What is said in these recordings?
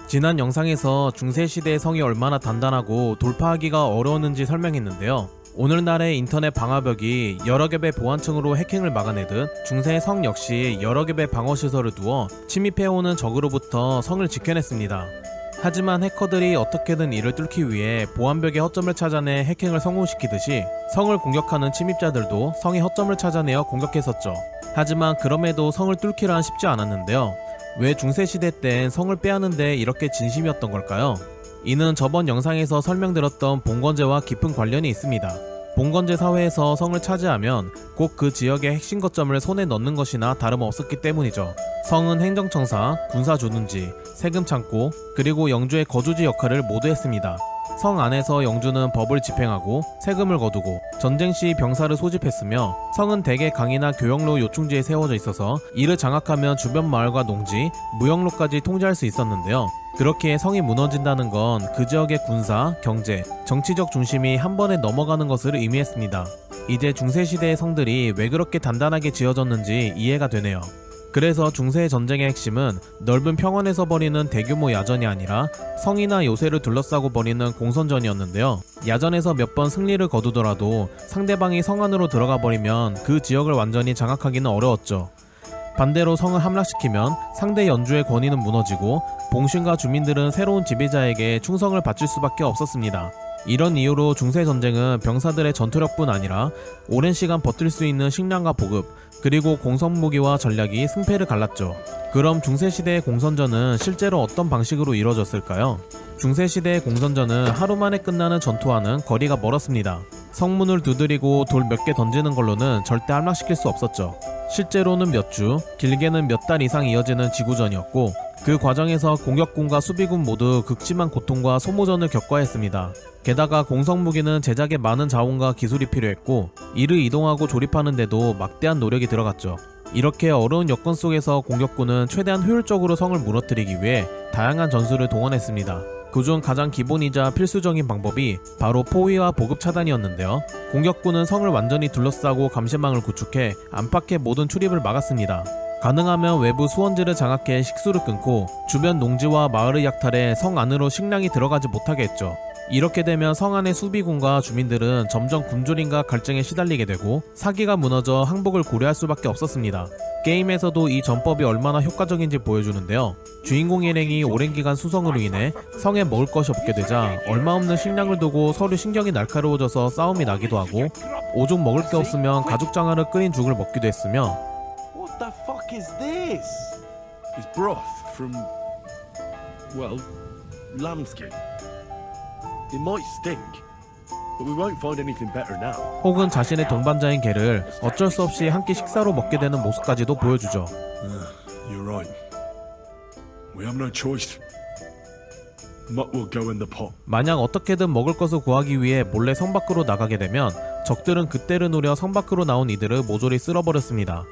지난 영상에서 중세시대의 성이 얼마나 단단하고 돌파하기가 어려웠는지 설명했는데요. 오늘날의 인터넷 방화벽이 여러 겹의 보안층으로 해킹을 막아내듯 중세의 성 역시 여러 겹의 방어시설을 두어 침입해오는 적으로부터 성을 지켜냈습니다. 하지만 해커들이 어떻게든 이를 뚫기 위해 보안벽의 허점을 찾아내 해킹을 성공시키듯이 성을 공격하는 침입자들도 성의 허점을 찾아내어 공격했었죠. 하지만 그럼에도 성을 뚫기란 쉽지 않았는데요. 왜 중세시대 땐 성을 빼앗는데 이렇게 진심이었던 걸까요? 이는 저번 영상에서 설명드렸던 봉건제와 깊은 관련이 있습니다. 봉건제 사회에서 성을 차지하면 곧 그 지역의 핵심 거점을 손에 넣는 것이나 다름없었기 때문이죠. 성은 행정청사, 군사주둔지, 세금창고, 그리고 영주의 거주지 역할을 모두 했습니다. 성 안에서 영주는 법을 집행하고 세금을 거두고 전쟁 시 병사를 소집했으며 성은 대개 강이나 교역로 요충지에 세워져 있어서 이를 장악하면 주변 마을과 농지, 무역로까지 통제할 수 있었는데요. 그렇게 성이 무너진다는 건 그 지역의 군사, 경제, 정치적 중심이 한 번에 넘어가는 것을 의미했습니다. 이제 중세시대의 성들이 왜 그렇게 단단하게 지어졌는지 이해가 되네요. 그래서 중세의 전쟁의 핵심은 넓은 평원에서 벌이는 대규모 야전이 아니라 성이나 요새를 둘러싸고 벌이는 공선전이었는데요. 야전에서 몇 번 승리를 거두더라도 상대방이 성 안으로 들어가 버리면 그 지역을 완전히 장악하기는 어려웠죠. 반대로 성을 함락시키면 상대 연주의 권위는 무너지고 봉신과 주민들은 새로운 지배자에게 충성을 바칠 수밖에 없었습니다. 이런 이유로 중세전쟁은 병사들의 전투력뿐 아니라 오랜 시간 버틸 수 있는 식량과 보급, 그리고 공성무기와 전략이 승패를 갈랐죠. 그럼 중세시대의 공선전은 실제로 어떤 방식으로 이루어졌을까요? 중세시대의 공선전은 하루 만에 끝나는 전투와는 거리가 멀었습니다. 성문을 두드리고 돌 몇 개 던지는 걸로는 절대 함락시킬 수 없었죠. 실제로는 몇 주, 길게는 몇 달 이상 이어지는 지구전이었고 그 과정에서 공격군과 수비군 모두 극심한 고통과 소모전을 겪어야 했습니다. 게다가 공성무기는 제작에 많은 자원과 기술이 필요했고 이를 이동하고 조립하는 데도 막대한 노력이 들어갔죠. 이렇게 어려운 여건 속에서 공격군은 최대한 효율적으로 성을 무너뜨리기 위해 다양한 전술을 동원했습니다. 그중 가장 기본이자 필수적인 방법이 바로 포위와 보급 차단이었는데요. 공격군은 성을 완전히 둘러싸고 감시망을 구축해 안팎의 모든 출입을 막았습니다. 가능하면 외부 수원지를 장악해 식수를 끊고 주변 농지와 마을을 약탈해 성 안으로 식량이 들어가지 못하게 했죠. 이렇게 되면 성 안의 수비군과 주민들은 점점 굶주림과 갈증에 시달리게 되고 사기가 무너져 항복을 고려할 수밖에 없었습니다. 게임에서도 이 전법이 얼마나 효과적인지 보여주는데요. 주인공 일행이 오랜 기간 수성으로 인해 성에 먹을 것이 없게 되자 얼마 없는 식량을 두고 서로 신경이 날카로워져서 싸움이 나기도 하고 오죽 먹을 게 없으면 가죽 장화를 끓인 죽을 먹기도 했으며 What the fuck is this? It's broth from, well, lambskin. It might stink, but we won't find anything better now. 혹은 자신의 동반자인 개를 어쩔 수 없이 한 끼 식사로 먹게 되는 모습까지도 보여주죠. You're right. We have no choice. Mutt will go in the pot. 만약 어떻게든 먹을 것을 구하기 위해 몰래 성 밖으로 나가게 되면 적들은 그때를 노려 성 밖으로 나온 이들을 모조리 쓸어버렸습니다.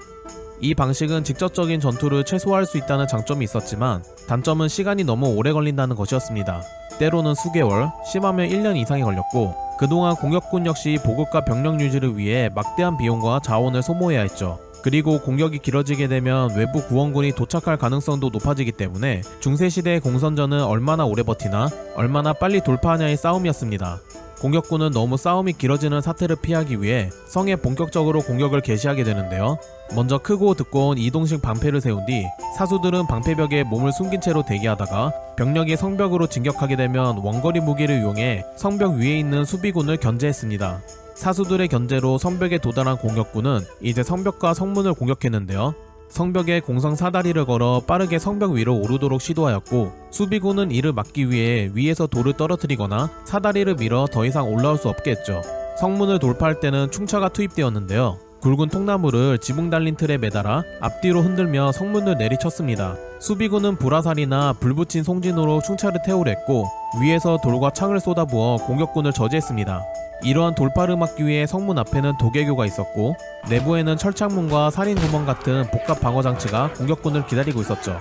이 방식은 직접적인 전투를 최소화할 수 있다는 장점이 있었지만 단점은 시간이 너무 오래 걸린다는 것이었습니다. 때로는 수개월, 심하면 1년 이상이 걸렸고 그동안 공격군 역시 보급과 병력 유지를 위해 막대한 비용과 자원을 소모해야 했죠. 그리고 공격이 길어지게 되면 외부 구원군이 도착할 가능성도 높아지기 때문에 중세시대의 공선전은 얼마나 오래 버티나 얼마나 빨리 돌파하냐의 싸움이었습니다. 공격군은 너무 싸움이 길어지는 사태를 피하기 위해 성에 본격적으로 공격을 개시하게 되는데요. 먼저 크고 두꺼운 이동식 방패를 세운 뒤 사수들은 방패벽에 몸을 숨긴 채로 대기하다가 병력이 성벽으로 진격하게 되면 원거리 무기를 이용해 성벽 위에 있는 수비군을 견제했습니다. 사수들의 견제로 성벽에 도달한 공격군은 이제 성벽과 성문을 공격했는데요. 성벽에 공성 사다리를 걸어 빠르게 성벽 위로 오르도록 시도하였고 수비군은 이를 막기 위해 위에서 돌을 떨어뜨리거나 사다리를 밀어 더 이상 올라올 수 없게 했죠. 성문을 돌파할 때는 충차가 투입되었는데요. 굵은 통나무를 지붕 달린 틀에 매달아 앞뒤로 흔들며 성문을 내리쳤습니다. 수비군은 불화살이나 불 붙인 송진으로 충차를 태우려 했고 위에서 돌과 창을 쏟아부어 공격군을 저지했습니다. 이러한 돌파를 막기 위해 성문 앞에는 도개교가 있었고 내부에는 철창문과 살인구멍 같은 복합 방어장치가 공격군을 기다리고 있었죠.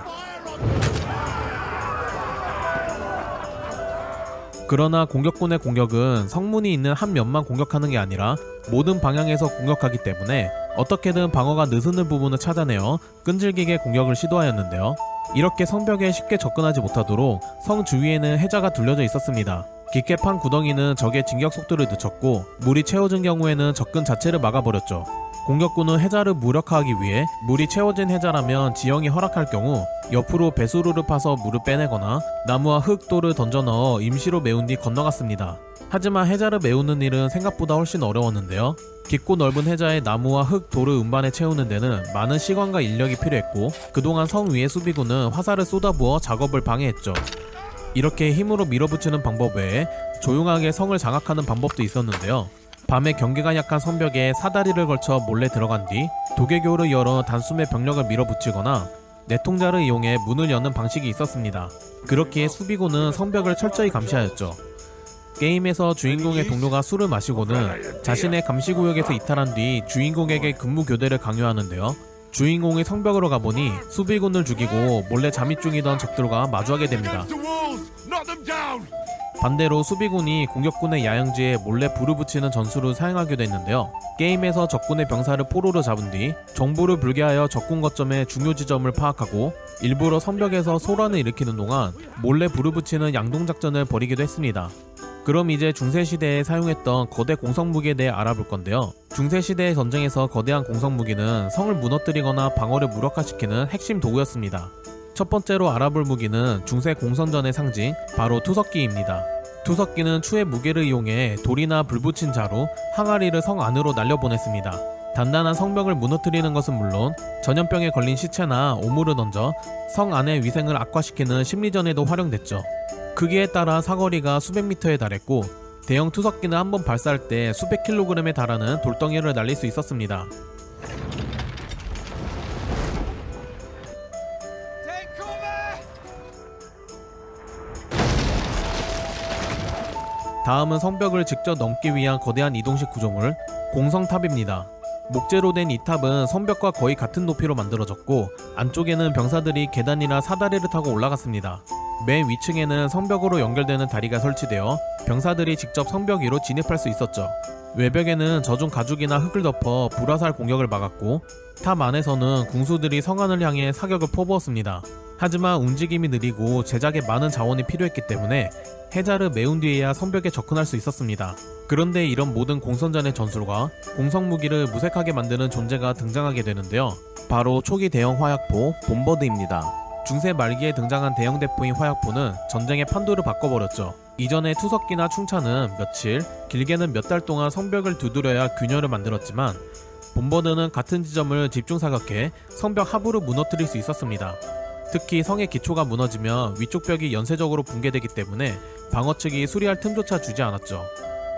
그러나 공격군의 공격은 성문이 있는 한 면만 공격하는 게 아니라 모든 방향에서 공격하기 때문에 어떻게든 방어가 느슨한 부분을 찾아내어 끈질기게 공격을 시도하였는데요. 이렇게 성벽에 쉽게 접근하지 못하도록 성 주위에는 해자가 둘러져 있었습니다. 깊게 판 구덩이는 적의 진격 속도를 늦췄고 물이 채워진 경우에는 접근 자체를 막아버렸죠. 공격군은 해자를 무력화하기 위해 물이 채워진 해자라면 지형이 허락할 경우 옆으로 배수로를 파서 물을 빼내거나 나무와 흙, 돌을 던져 넣어 임시로 메운 뒤 건너갔습니다. 하지만 해자를 메우는 일은 생각보다 훨씬 어려웠는데요. 깊고 넓은 해자에 나무와 흙, 돌을 운반해 채우는 데는 많은 시간과 인력이 필요했고 그동안 성 위의 수비군은 화살을 쏟아부어 작업을 방해했죠. 이렇게 힘으로 밀어붙이는 방법 외에 조용하게 성을 장악하는 방법도 있었는데요. 밤에 경계가 약한 성벽에 사다리를 걸쳐 몰래 들어간 뒤 도개교를 열어 단숨에 병력을 밀어붙이거나 내통자를 이용해 문을 여는 방식이 있었습니다. 그렇기에 수비군은 성벽을 철저히 감시하였죠. 게임에서 주인공의 동료가 술을 마시고는 자신의 감시구역에서 이탈한 뒤 주인공에게 근무 교대를 강요하는데요. 주인공이 성벽으로 가보니 수비군을 죽이고 몰래 잠입 중이던 적들과 마주하게 됩니다. 반대로 수비군이 공격군의 야영지에 몰래 불을 붙이는 전술을 사용하기도 했는데요. 게임에서 적군의 병사를 포로로 잡은 뒤 정보를 불개하여 적군 거점의 중요 지점을 파악하고 일부러 성벽에서 소란을 일으키는 동안 몰래 불을 붙이는 양동작전을 벌이기도 했습니다. 그럼 이제 중세시대에 사용했던 거대 공성무기에 대해 알아볼 건데요. 중세시대의 전쟁에서 거대한 공성무기는 성을 무너뜨리거나 방어를 무력화시키는 핵심 도구였습니다. 첫 번째로 알아볼 무기는 중세 공성전의 상징, 바로 투석기입니다. 투석기는 추의 무게를 이용해 돌이나 불 붙인 자루, 항아리를 성 안으로 날려보냈습니다. 단단한 성벽을 무너뜨리는 것은 물론 전염병에 걸린 시체나 오물을 던져 성 안의 위생을 악화시키는 심리전에도 활용됐죠. 크기에 따라 사거리가 수백 미터에 달했고 대형 투석기는 한번 발사할 때 수백 킬로그램에 달하는 돌덩이를 날릴 수 있었습니다. 다음은 성벽을 직접 넘기 위한 거대한 이동식 구조물, 공성탑입니다. 목재로 된 이 탑은 성벽과 거의 같은 높이로 만들어졌고 안쪽에는 병사들이 계단이나 사다리를 타고 올라갔습니다. 맨 위층에는 성벽으로 연결되는 다리가 설치되어 병사들이 직접 성벽 위로 진입할 수 있었죠. 외벽에는 젖은 가죽이나 흙을 덮어 불화살 공격을 막았고 탑 안에서는 궁수들이 성안을 향해 사격을 퍼부었습니다. 하지만 움직임이 느리고 제작에 많은 자원이 필요했기 때문에 해자를 메운 뒤에야 성벽에 접근할 수 있었습니다. 그런데 이런 모든 공선전의 전술과 공성무기를 무색하게 만드는 존재가 등장하게 되는데요. 바로 초기 대형 화약포 봄버드입니다. 중세 말기에 등장한 대형 대포인 화약포는 전쟁의 판도를 바꿔버렸죠. 이전에 투석기나 충차는 며칠, 길게는 몇 달 동안 성벽을 두드려야 균열을 만들었지만 봄버드는 같은 지점을 집중 사격해 성벽 하부를 무너뜨릴 수 있었습니다. 특히 성의 기초가 무너지면 위쪽 벽이 연쇄적으로 붕괴되기 때문에 방어 측이 수리할 틈조차 주지 않았죠.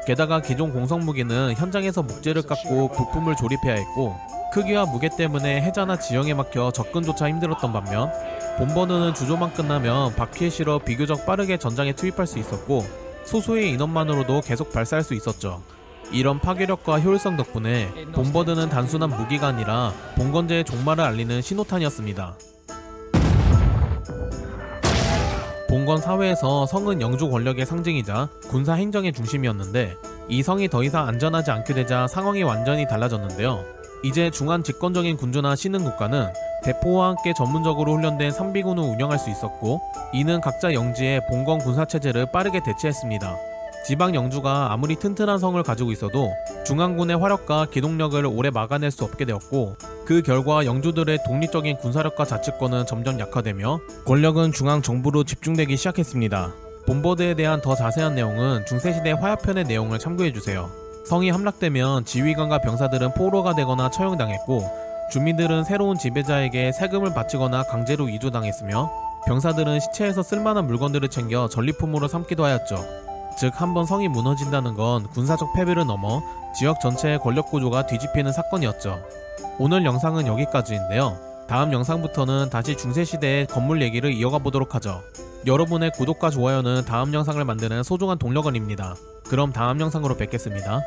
게다가 기존 공성무기는 현장에서 목재를 깎고 부품을 조립해야 했고 크기와 무게 때문에 해자나 지형에 막혀 접근조차 힘들었던 반면 봄버드는 주조만 끝나면 바퀴에 실어 비교적 빠르게 전장에 투입할 수 있었고 소수의 인원만으로도 계속 발사할 수 있었죠. 이런 파괴력과 효율성 덕분에 봄버드는 단순한 무기가 아니라 봉건제의 종말을 알리는 신호탄이었습니다. 봉건 사회에서 성은 영주 권력의 상징이자 군사 행정의 중심이었는데 이 성이 더 이상 안전하지 않게 되자 상황이 완전히 달라졌는데요. 이제 중한 집권적인 군주나 신흥 국가는 대포와 함께 전문적으로 훈련된 상비군을 운영할 수 있었고 이는 각자 영지의 봉건 군사체제를 빠르게 대체했습니다. 지방 영주가 아무리 튼튼한 성을 가지고 있어도 중앙군의 화력과 기동력을 오래 막아낼 수 없게 되었고 그 결과 영주들의 독립적인 군사력과 자치권은 점점 약화되며 권력은 중앙 정부로 집중되기 시작했습니다. 봄버드에 대한 더 자세한 내용은 중세시대 화야편의 내용을 참고해주세요. 성이 함락되면 지휘관과 병사들은 포로가 되거나 처형당했고 주민들은 새로운 지배자에게 세금을 바치거나 강제로 이주당했으며 병사들은 시체에서 쓸만한 물건들을 챙겨 전리품으로 삼기도 하였죠. 즉 한번 성이 무너진다는 건 군사적 패배를 넘어 지역 전체의 권력 구조가 뒤집히는 사건이었죠. 오늘 영상은 여기까지인데요. 다음 영상부터는 다시 중세시대의 건물 얘기를 이어가 보도록 하죠. 여러분의 구독과 좋아요는 다음 영상을 만드는 소중한 동력원입니다. 그럼 다음 영상으로 뵙겠습니다.